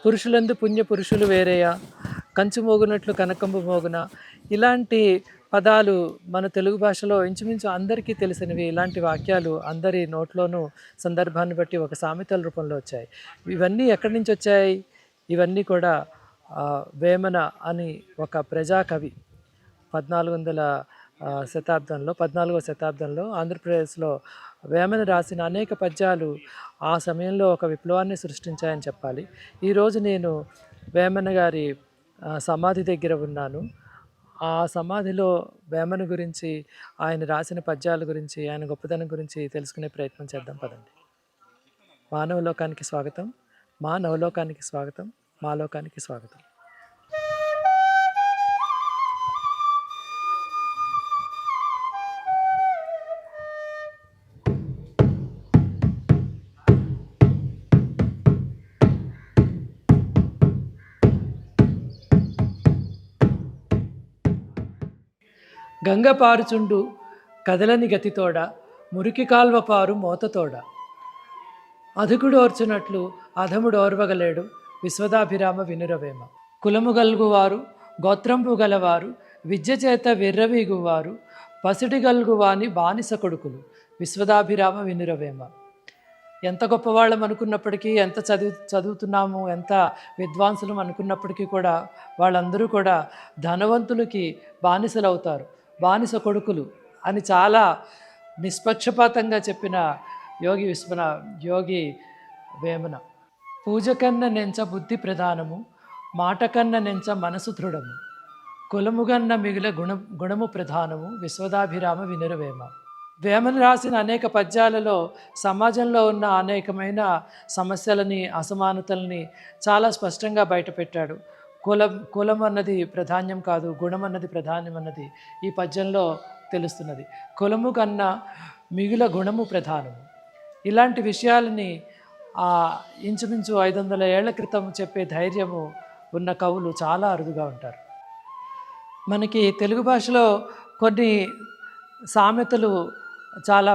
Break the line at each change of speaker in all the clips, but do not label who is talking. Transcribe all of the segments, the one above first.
పురుషులందు పుణ్య పురుషులు వేరేయా, కంచు మోగునట్లు కనకంబు మోగున, ఇలాంటి పదాలు మన తెలుగు భాషలో ఇంచుమించు అందరికీ తెలిసినవి. ఇలాంటి వాక్యాలు అందరి నోట్లోనూ సందర్భాన్ని బట్టి ఒక సామెతల రూపంలో వచ్చాయి. ఇవన్నీ ఎక్కడి నుంచి వచ్చాయి? ఇవన్నీ కూడా వేమన అని ఒక ప్రజాకవి 14వ శతాబ్దంలో ఆంధ్రప్రదేశ్లో వేమన రాసిన అనేక పద్యాలు ఆ సమయంలో ఒక విప్లవాన్ని సృష్టించాయని చెప్పాలి. ఈరోజు నేను వేమన గారి సమాధి దగ్గర ఉన్నాను. ఆ సమాధిలో వేమన గురించి, ఆయన రాసిన పద్యాల గురించి, ఆయన గొప్పతనం గురించి తెలుసుకునే ప్రయత్నం చేద్దాం పదండి. మానవలోకానికి స్వాగతం, మా నవలోకానికి స్వాగతం, మా లోకానికి స్వాగతం. గంగ పారుచుండు కదలని గతితోడ, మురికి కాల్వ పారు మోతతోడ, అధుకుడోర్చునట్లు అధముడోర్వగలేడు, విశ్వదాభిరామ వినురవేమ. కులము గల్గువారు, గోత్రంపు గలవారు, విద్య చేత విర్రవీగువారు, పసిడి గల్గువాని బానిస కొడుకులు, విశ్వదాభిరామ వినురవేమ. ఎంత గొప్పవాళ్ళం అనుకున్నప్పటికీ, ఎంత చదువుతున్నాము, ఎంత విద్వాంసులం అనుకున్నప్పటికీ కూడా వాళ్ళందరూ కూడా ధనవంతులకి బానిసలు అవుతారు, బానిస కొడుకులు అని చాలా నిష్పక్షపాతంగా చెప్పిన యోగి వేమన. పూజ కన్న నెంచ బుద్ధి ప్రధానము, మాట కన్న నెంచ మనసు దృఢము, కులముగన్న మిగిల గుణము ప్రధానము, విశ్వదాభిరామ వినురవేమ. వేమన రాసిన అనేక పద్యాలలో సమాజంలో ఉన్న అనేకమైన సమస్యలని, అసమానతల్ని చాలా స్పష్టంగా బయటపెట్టాడు. కులం అన్నది ప్రాధాన్యం కాదు, గుణం అన్నది ప్రాధాన్యం అన్నది ఈ పద్యంలో తెలుస్తున్నది. కులము కన్నా మిగిలిన గుణము ప్రధానము. ఇలాంటి విషయాలని ఇంచుమించు 500 ఏళ్ల క్రితం చెప్పే ధైర్యము ఉన్న కవులు చాలా అరుదుగా ఉంటారు. మనకి తెలుగు భాషలో కొన్ని సామెతలు చాలా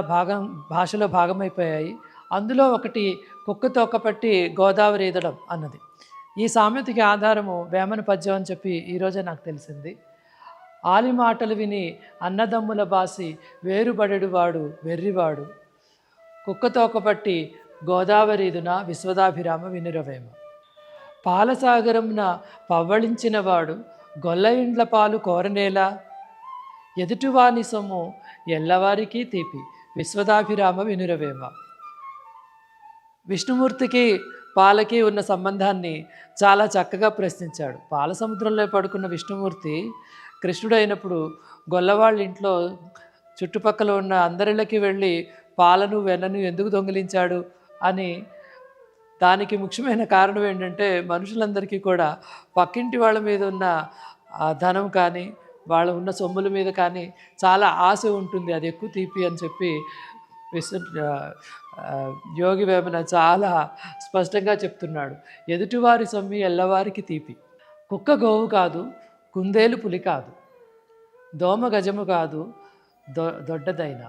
భాషలో భాగమైపోయాయి. అందులో ఒకటి కుక్క తోకపట్టి గోదావరి ఈదడం అన్నది. ఈ సామెతకి ఆధారము వేమన పద్యం అని చెప్పి ఈరోజే నాకు తెలిసింది. ఆలి మాటలు విని అన్నదమ్ముల బాసి వేరుబడెడువాడు వెర్రివాడు, కుక్క తోకపట్టి గోదావరీదున విశ్వదాభిరామ వినురవేమ. పాలసాగరంన పవ్వళించినవాడు గొల్ల ఇండ్ల పాలు కోరనేలా, ఎదుటివాని సొమ్ము ఎల్లవారికి తీపి, విశ్వదాభిరామ వినురవేమ. విష్ణుమూర్తికి పాలకి ఉన్న సంబంధాన్ని చాలా చక్కగా ప్రశ్నించాడు. పాల సముద్రంలో పడుకున్న విష్ణుమూర్తి కృష్ణుడైనప్పుడు గొల్లవాళ్ళ ఇంట్లో చుట్టుపక్కల ఉన్న అందరిళ్ళకి వెళ్ళి పాలను వెన్నను ఎందుకు దొంగిలించాడు అని. దానికి ముఖ్యమైన కారణం ఏంటంటే, మనుషులందరికీ కూడా పక్కింటి వాళ్ళ మీద ఉన్న ధనం కానీ, వాళ్ళ ఉన్న సొమ్ముల మీద కానీ చాలా ఆశ ఉంటుంది, అది ఎక్కువ తీపి అని చెప్పి యోగి వేమన చాలా స్పష్టంగా చెప్తున్నాడు. ఎదుటివారి సొమ్మి ఎల్లవారికి తీపి. కుక్క గోవు కాదు, కుందేలు పులి కాదు, దోమ గజము కాదు, దొడ్డదైన,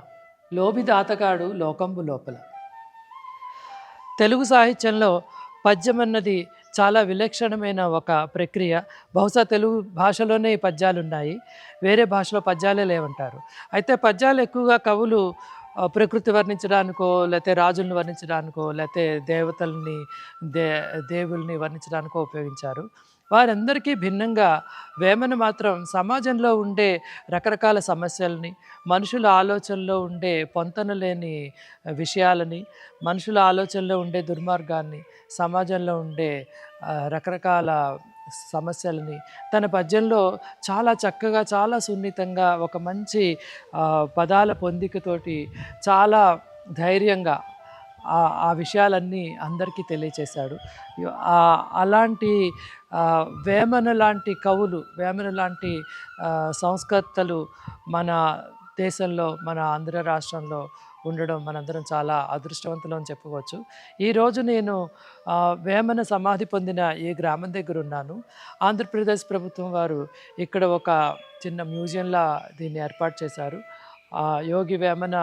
లోబి దాతగాడు లోకంబు లోపల. తెలుగు సాహిత్యంలో పద్యం అన్నది చాలా విలక్షణమైన ఒక ప్రక్రియ. బహుశా తెలుగు భాషలోనే ఈ పద్యాలు ఉన్నాయి, వేరే భాషలో పద్యాలే లేవంటారు. అయితే పద్యాలు ఎక్కువగా కవులు ప్రకృతి వర్ణించడానికో, లేకపోతే రాజులను వర్ణించడానికో, లేకపోతే దేవతల్ని దేవుల్ని వర్ణించడానికో ఉపయోగించారు. వారందరికీ భిన్నంగా వేమన మాత్రం సమాజంలో ఉండే రకరకాల సమస్యలని, మనుషుల ఆలోచనలో ఉండే పొంతన లేని విషయాలని, మనుషుల ఆలోచనలో ఉండే దుర్మార్గాన్ని, సమాజంలో ఉండే రకరకాల సమస్యలని తన పద్యంలో చాలా చక్కగా, చాలా సున్నితంగా, ఒక మంచి పదాల పొందికతోటి చాలా ధైర్యంగా ఆ విషయాలన్నీ అందరికీ తెలియచేశాడు. అలాంటి వేమన లాంటి కవులు, వేమన లాంటి సంస్కర్తలు మన దేశంలో, మన ఆంధ్ర రాష్ట్రంలో ఉండడం మనందరం చాలా అదృష్టవంతులు అని చెప్పుకోవచ్చు. ఈరోజు నేను వేమన సమాధి పొందిన ఈ గ్రామం దగ్గర ఉన్నాను. ఆంధ్రప్రదేశ్ ప్రభుత్వం వారు ఇక్కడ ఒక చిన్న మ్యూజియంలా దీన్ని ఏర్పాటు చేశారు. యోగి వేమన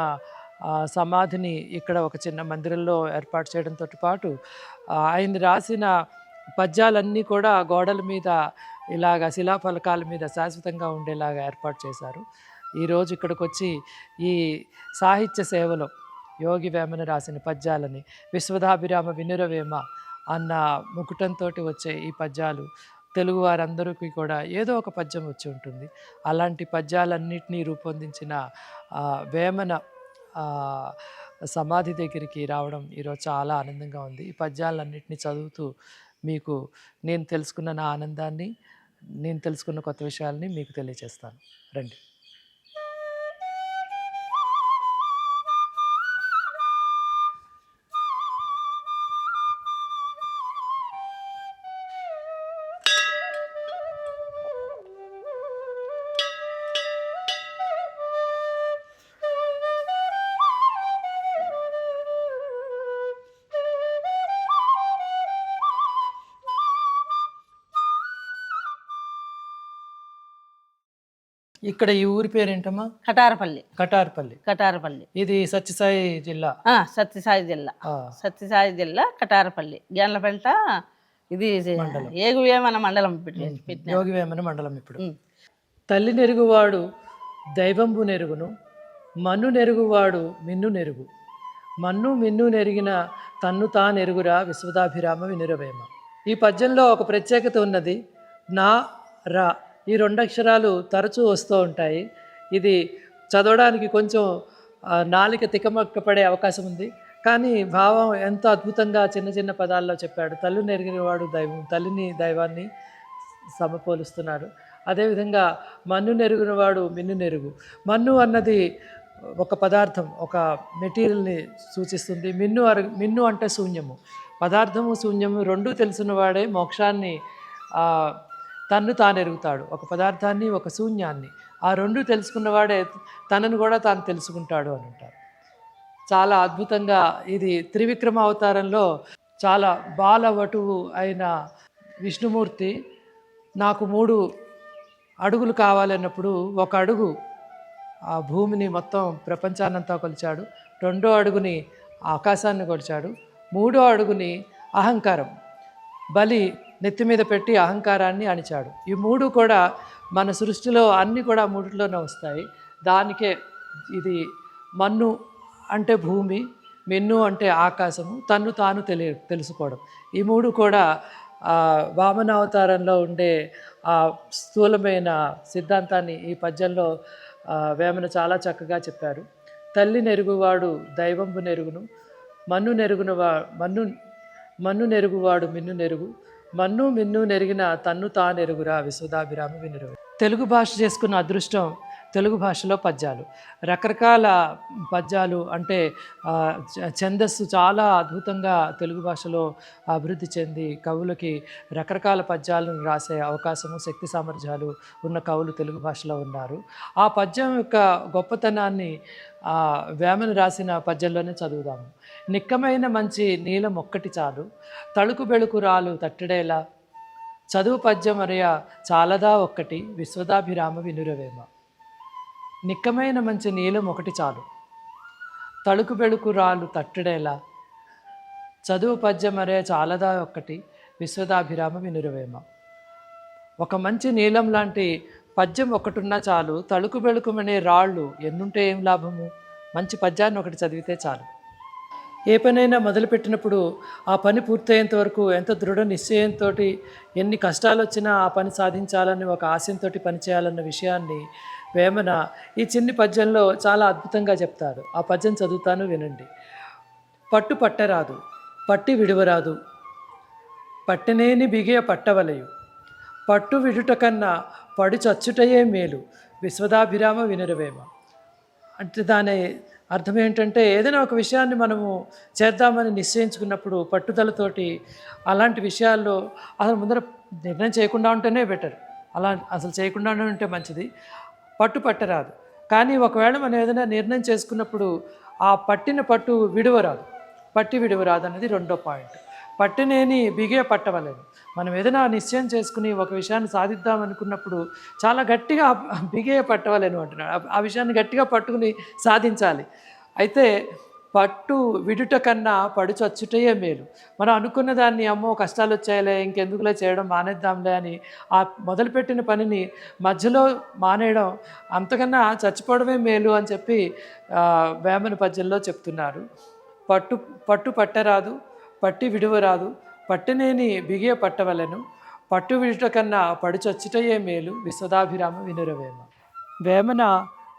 సమాధిని ఇక్కడ ఒక చిన్న మందిరంలో ఏర్పాటు చేయడంతో పాటు ఆయన రాసిన పద్యాలన్నీ కూడా గోడల మీద ఇలాగ శిలాఫలకాల మీద శాశ్వతంగా ఉండేలాగా ఏర్పాటు చేశారు. ఈరోజు ఇక్కడికి వచ్చి ఈ సాహిత్య సేవలో యోగి వేమన రాసిన పద్యాలని విశ్వదాభిరామ వినురవేమ అన్న ముకుటంతో వచ్చే ఈ పద్యాలు తెలుగు వారందరికీ కూడా ఏదో ఒక పద్యం వచ్చి ఉంటుంది. అలాంటి పద్యాలన్నింటినీ రూపొందించిన వేమన సమాధి దగ్గరికి రావడం ఈరోజు చాలా ఆనందంగా ఉంది. ఈ పద్యాలన్నింటినీ చదువుతూ మీకు నేను తెలుసుకున్న నా ఆనందాన్ని, నేను తెలుసుకున్న కొత్త విషయాల్ని మీకు తెలియజేస్తాను. రండి. ఇక్కడ ఈ ఊరి పేరేంటమ్మా?
కటారపల్లి.
కటారపల్లి.
కటారపల్లి.
ఇది సత్యసాయి జిల్లా.
సత్యసాయి జిల్లా. సత్యసాయి జిల్లా కటారపల్లి. గ్యాన్లపేట. ఇది ఏగువేమన మండలం
యోగివేమన మండలం. ఇప్పుడు తల్లి నెరుగువాడు దైవంబు నెరుగును, మన్ను నెరుగువాడు మిన్ను నెరుగు, మన్ను మిన్ను నెరిగిన తన్ను తా నెరుగురా విశ్వదాభిరామ వినురవేమ. ఈ పద్యంలో ఒక ప్రత్యేకత ఉన్నది. నా రా ఈ 2 అక్షరాలు తరచూ వస్తూ ఉంటాయి. ఇది చదవడానికి కొంచెం నాలిక తికమక్క అవకాశం ఉంది. కానీ భావం ఎంతో అద్భుతంగా చిన్న చిన్న పదాల్లో చెప్పాడు. తల్లి నెరిగినవాడు దైవం, తల్లిని దైవాన్ని సమపోలుస్తున్నాడు. అదేవిధంగా మన్ను నెరుగునవాడు మిన్ను నెరుగు. మన్ను అన్నది ఒక పదార్థం, ఒక మెటీరియల్ని సూచిస్తుంది. మిన్ను అంటే శూన్యము. పదార్థము శూన్యము రెండూ తెలిసిన వాడే మోక్షాన్ని తన్ను తాను ఎరుగుతాడు. ఒక పదార్థాన్ని, ఒక శూన్యాన్ని, ఆ రెండు తెలుసుకున్నవాడే తనను కూడా తాను తెలుసుకుంటాడు అని అంటారు. చాలా అద్భుతంగా ఇది త్రివిక్రమ అవతారంలో చాలా బాలవటువు అయిన విష్ణుమూర్తి నాకు 3 అడుగులు కావాలన్నప్పుడు 1 అడుగు ఆ భూమిని మొత్తం ప్రపంచాన్నంతా కొలిచాడు, 2వ అడుగుని ఆకాశాన్ని కొలిచాడు, 3వ అడుగుని అహంకారం బలి నెత్తి మీద పెట్టి అహంకారాన్ని అణిచాడు. ఈ 3 కూడా మన సృష్టిలో అన్నీ కూడా 3లోనే వస్తాయి. దానికే ఇది మన్ను అంటే భూమి, మిన్ను అంటే ఆకాశము, తన్ను తాను తెలుసుకోవడం. ఈ 3 కూడా వామన అవతారంలో ఉండే ఆ స్థూలమైన సిద్ధాంతాన్ని ఈ పద్యంలో వేమన చాలా చక్కగా చెప్పారు. తల్లి నెరుగువాడు దైవంబు నెరుగును, మన్ను నెరుగువాడు మిన్ను నెరుగు, మన్ను మిన్ను నెరిగిన తన్ను తా నెరుగురా విశ్వదాభిరామ వినురవేమ. తెలుగు భాష చేసుకున్న అదృష్టం తెలుగు భాషలో పద్యాలు. రకరకాల పద్యాలు అంటే ఛందస్సు చాలా అద్భుతంగా తెలుగు భాషలో అభివృద్ధి చెంది కవులకి రకరకాల పద్యాలను రాసే అవకాశము, శక్తి సామర్థ్యాలు ఉన్న కవులు తెలుగు భాషలో ఉన్నారు. ఆ పద్యం యొక్క గొప్పతనాన్ని వేమన రాసిన పద్యంలోనే చదువుదాము. నిక్కమైన మంచి నీలం ఒక్కటి చాలు, తళుకు బెళుకు రాలు తట్టడేలా, చదువు పద్యం అరయ చాలదా ఒక్కటి విశ్వదాభిరామ వినురవేమ. నిక్కమైన మంచి నీలం ఒకటి చాలు, తళుకు బెళుకు రాలు తట్టడేలా, చదువు పద్యం అరయ చాలదా ఒక్కటి విశ్వదాభిరామ వినురవేమ. ఒక మంచి నీలం లాంటి పద్యం ఒకటున్నా చాలు, తళుకు బెళుకుమనే రాళ్ళు ఎన్నుంటే ఏం లాభము, మంచి పద్యాన్ని ఒకటి చదివితే చాలు. ఏ పనైనా మొదలుపెట్టినప్పుడు ఆ పని పూర్తయ్యేంత వరకు ఎంత దృఢ నిశ్చయంతో, ఎన్ని కష్టాలు వచ్చినా ఆ పని సాధించాలని ఒక ఆశయంతో పనిచేయాలన్న విషయాన్ని వేమన ఈ చిన్ని పద్యంలో చాలా అద్భుతంగా చెప్తారు. ఆ పద్యం చదువుతాను, వినండి. పట్టు పట్టరాదు, పట్టి విడువరాదు, పట్టనేని బిగియ పట్టవలయు, పట్టు విడుట కన్నా పడి చచ్చుటయే మేలు విశ్వదాభిరామ వినురవేమ. అంటే దాని అర్థం ఏంటంటే, ఏదైనా ఒక విషయాన్ని మనము చేద్దామని నిశ్చయించుకున్నప్పుడు పట్టుదలతోటి అలాంటి విషయాల్లో అసలు ముందర నిర్ణయం చేయకుండా ఉంటేనే బెటర్. అలా అసలు చేయకుండానే ఉంటే మంచిది. పట్టరాదు. కానీ ఒకవేళ మనం ఏదైనా నిర్ణయం చేసుకున్నప్పుడు ఆ పట్టిన పట్టు విడువరాదు, పట్టి విడువరాదు అనేది 2వ పాయింట్. పట్టినేని బిగే పట్టవలేదు. మనం ఏదైనా నిశ్చయం చేసుకుని ఒక విషయాన్ని సాధిద్దాం అనుకున్నప్పుడు చాలా గట్టిగా బిగే పట్టవలేను అంటున్నాడు. ఆ విషయాన్ని గట్టిగా పట్టుకుని సాధించాలి. అయితే పట్టు విడుట కన్నా పడు చచ్చుటయే మేలు. మనం అనుకున్న దాన్ని అమ్మో కష్టాలు వచ్చాయిలే ఇంకెందుకులే చేయడం మానేద్దాంలే అని ఆ మొదలుపెట్టిన పనిని మధ్యలో మానేయడం అంతకన్నా చచ్చిపోవడమే మేలు అని చెప్పి వేమన పద్యంలో చెప్తున్నారు. పట్టు పట్టు పట్టరాదు, పట్టి విడువరాదు, పట్టునేని బిగియ పట్టవలెను, పట్టు విడుట కన్నా పడు చచ్చుటయే మేలు, విశ్వదాభిరామ వినురవేమ. వేమన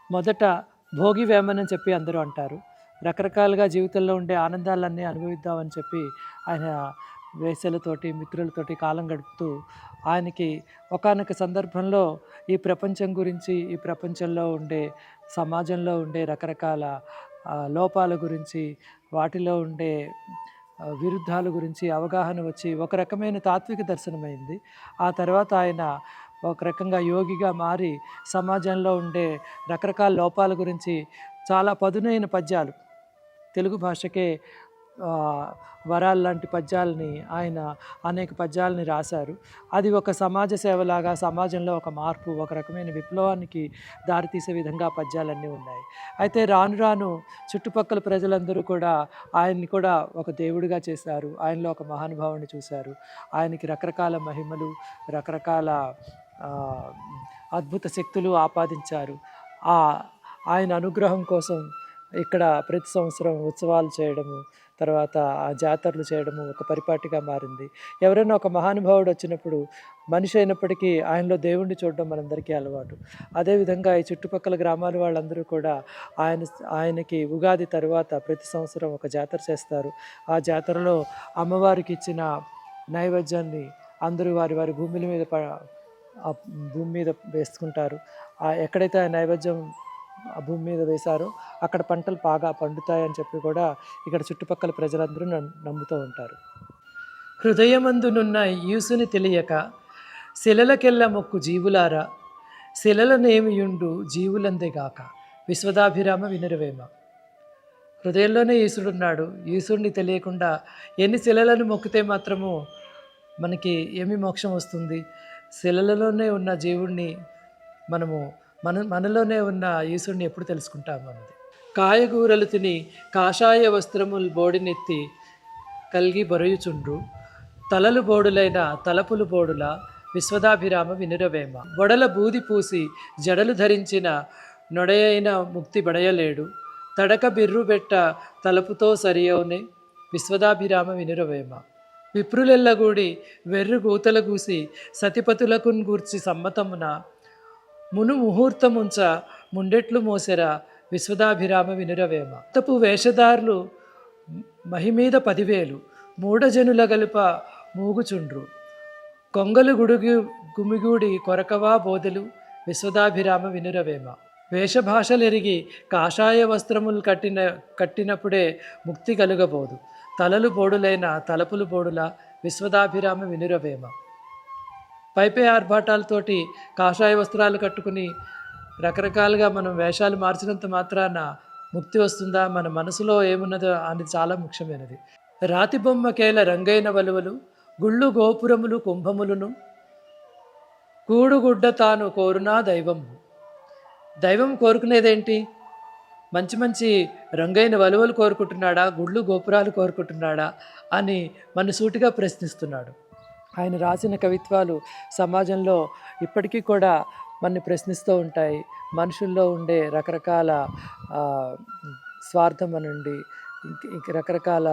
మొదట భోగి వేమన అని చెప్పి అందరూ అంటారు. రకరకాలుగా జీవితంలో ఉండే ఆనందాలన్నీ అనుభవిద్దామని చెప్పి ఆయన వేసలతోటి మిత్రులతోటి కాలం గడుపుతూ ఆయనకి ఒకానొక సందర్భంలో ఈ ప్రపంచం గురించి, ఈ ప్రపంచంలో ఉండే సమాజంలో ఉండే రకరకాల లోపాల గురించి, వాటిలో ఉండే విరుద్ధాల గురించి అవగాహన వచ్చి ఒక రకమైన తాత్విక దర్శనమైంది. ఆ తర్వాత ఆయన ఒక రకంగా యోగిగా మారి సమాజంలో ఉండే రకరకాల లోపాల గురించి చాలా పదునైన పద్యాలు, తెలుగు భాషకే వరాలు లాంటి పద్యాలని ఆయన అనేక పద్యాలని రాశారు. అది ఒక సమాజ సేవలాగా సమాజంలో ఒక మార్పు, ఒక రకమైన విప్లవానికి దారితీసే విధంగా పద్యాలన్నీ ఉన్నాయి. అయితే రాను రాను చుట్టుపక్కల ప్రజలందరూ కూడా ఆయన్ని కూడా ఒక దేవుడిగా చేశారు. ఆయనలో ఒక మహానుభావుని చూశారు. ఆయనకి రకరకాల మహిమలు, రకరకాల అద్భుత శక్తులు ఆపాదించారు. ఆయన అనుగ్రహం కోసం ఇక్కడ ప్రతి సంవత్సరం ఉత్సవాలు చేయడము, తర్వాత ఆ జాతరలు చేయడము ఒక పరిపాటిగా మారింది. ఎవరైనా ఒక మహానుభావుడు వచ్చినప్పుడు మనిషి అయినప్పటికీ ఆయనలో దేవుణ్ణి చూడడం మనందరికీ అలవాటు. అదేవిధంగా ఈ చుట్టుపక్కల గ్రామాల వాళ్ళందరూ కూడా ఆయనకి ఉగాది తర్వాత ప్రతి సంవత్సరం ఒక జాతర చేస్తారు. ఆ జాతరలో అమ్మవారికి ఇచ్చిన నైవేద్యాన్ని అందరూ వారి వారి భూమి మీద వేసుకుంటారు. ఎక్కడైతే ఆ నైవేద్యం ఆ భూమి మీద వేశారో అక్కడ పంటలు బాగా పండుతాయని చెప్పి కూడా ఇక్కడ చుట్టుపక్కల ప్రజలందరూ నమ్ముతూ ఉంటారు. హృదయమందునున్న యూసుని తెలియక శిలలకెల్ల మొక్కు జీవులారా, శిలలనేమియుండు జీవులందేగాక, విశ్వదాభిరామ వినురవేమ. హృదయంలోనే ఈశ్వరుడున్నాడు. ఈశ్వరుని తెలియకుండా ఎన్ని శిలలను మొక్కితే మాత్రము మనకి ఏమి మోక్షం వస్తుంది? శిలలలోనే ఉన్న జీవుణ్ణి మనలోనే ఉన్న ఈశ్వరుని ఎప్పుడు తెలుసుకుంటాము అన్నది. కాయగూరలు తిని కాషాయ వస్త్రములు బోడినెత్తి కలిగి బొరయుచుండ్రు, తలలు బోడులైన తలపులు బోడుల, విశ్వదాభిరామ వినురవేమ. బొడల బూది పూసి జడలు ధరించిన నొడయైన ముక్తి బడయలేడు, తడక బిర్రు బెట్ట తలపుతో సరియౌనే, విశ్వదాభిరామ వినురవేమ. విప్రులెల్లగూడి వెర్రు గూతల గూసి సతిపతులకున్ గూర్చి సమ్మతమున, మును ముహూర్తముంచ ముండెట్లు మోసెరా, విశ్వదాభిరామ వినురవేమ. తపు వేషధారులు మహిమీద 10,000 మూఢజనుల గలుప మూగుచుండ్రు, కొంగలు గుమిగూడి కొరకవా బోధలు, విశ్వదాభిరామ వినురవేమ. వేషభాషలెరిగి కాషాయ వస్త్రములు కట్టినప్పుడే ముక్తి కలుగబోదు, తలలు బోడులైన తలపులు బోడుల, విశ్వదాభిరామ వినురవేమ. పైపై ఆర్భాటాలతోటి కాషాయ వస్త్రాలు కట్టుకుని రకరకాలుగా మనం వేషాలు మార్చినంత మాత్రాన ముక్తి వస్తుందా? మన మనసులో ఏమున్నదో అనేది చాలా ముఖ్యమైనది. రాతి బొమ్మకేల రంగైన వలువలు, గుళ్ళు గోపురములు కుంభములను, కూడుగుడ్డ తాను కోరునా దైవం. దైవం కోరుకునేదేంటి? మంచి మంచి రంగైన వలువలు కోరుకుంటున్నాడా, గుళ్ళు గోపురాలు కోరుకుంటున్నాడా అని మనసూటిగా ప్రశ్నిస్తున్నాడు. ఆయన రాసిన కవిత్వాలు సమాజంలో ఇప్పటికీ కూడా మనని ప్రశ్నిస్తూ ఉంటాయి. మనుషుల్లో ఉండే రకరకాల స్వార్థం అనండి, ఇంక రకరకాల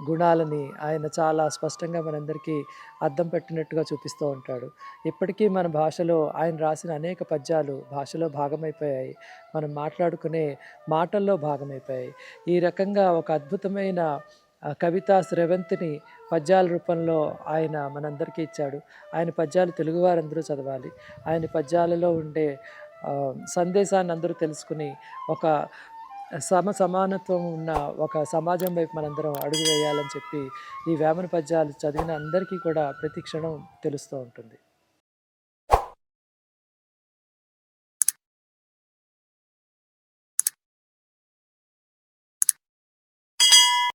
గుణాలని ఆయన చాలా స్పష్టంగా మనందరికీ అద్దం పెట్టినట్టుగా చూపిస్తూ ఉంటాడు. ఇప్పటికీ మన భాషలో ఆయన రాసిన అనేక పద్యాలు భాషలో భాగమైపోయాయి, మనం మాట్లాడుకునే మాటల్లో భాగమైపోయాయి. ఈ రకంగా ఒక అద్భుతమైన కవితా స్రవంతిని పద్యాల రూపంలో ఆయన మనందరికీ ఇచ్చాడు. ఆయన పద్యాలు తెలుగువారందరూ చదవాలి. ఆయన పద్యాలలో ఉండే సందేశాన్ని అందరూ తెలుసుకుని ఒక సమానత్వం ఉన్న ఒక సమాజం వైపు మనందరం అడుగు వేయాలని చెప్పి ఈ వేమన పద్యాలు చదివిన అందరికీ కూడా ప్రతి క్షణం తెలుస్తూ ఉంటుంది.